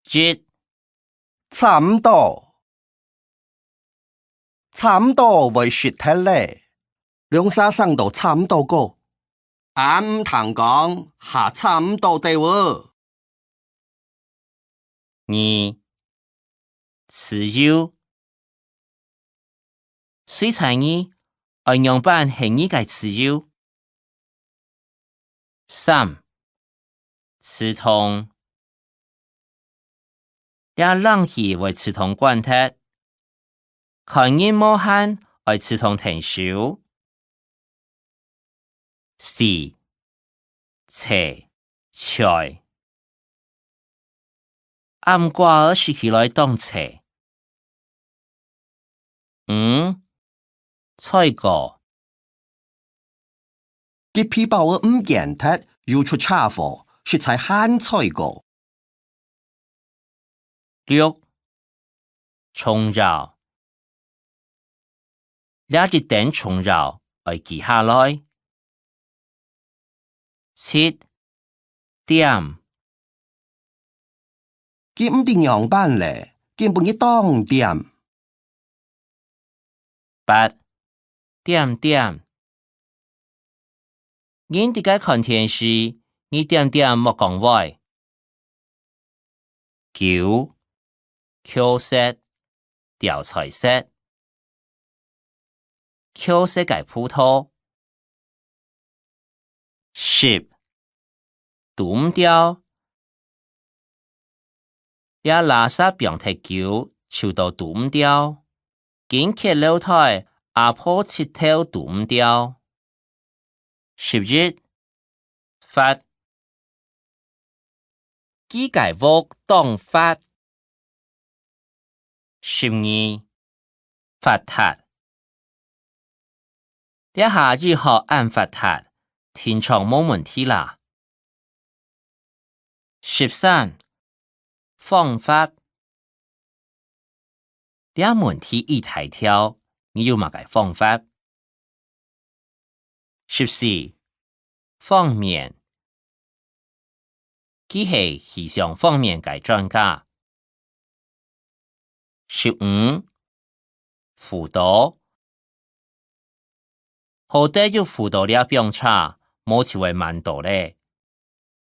節差唔多，差唔多為說體咧，兩沙生度差唔多個，俺唔同講下差唔多地喎。2. 持有水彩呢愛用版係呢個持有。3. 刺痛也冷氣為刺痛關節，看人無限愛刺痛停手。4. 斜菜暗掛兒是起來當斜。5. 菜果啲皮包兒唔見得要出差貨，說才慳菜個。6. 蔥繞也啲等蔥繞愛記下來。7. 點佢唔定樣辦咧，根本佢當點。8. 點點人哋該看電視，你點點莫講話。9. 扣色調彩色扣色該葡萄。10. 斷掉也垃圾병踢球就到斷掉，緊揭露台阿婆切頭斷掉。11. 發機械屋當發。12. 發達一下日學按發達，天窗冇問題啦。13. 放發一問題一抬跳，你要嘛該放發。14. 方面佢係氣象方面嘅專家。15. 輔導好得要輔導了病差，冇就會蠻多咧。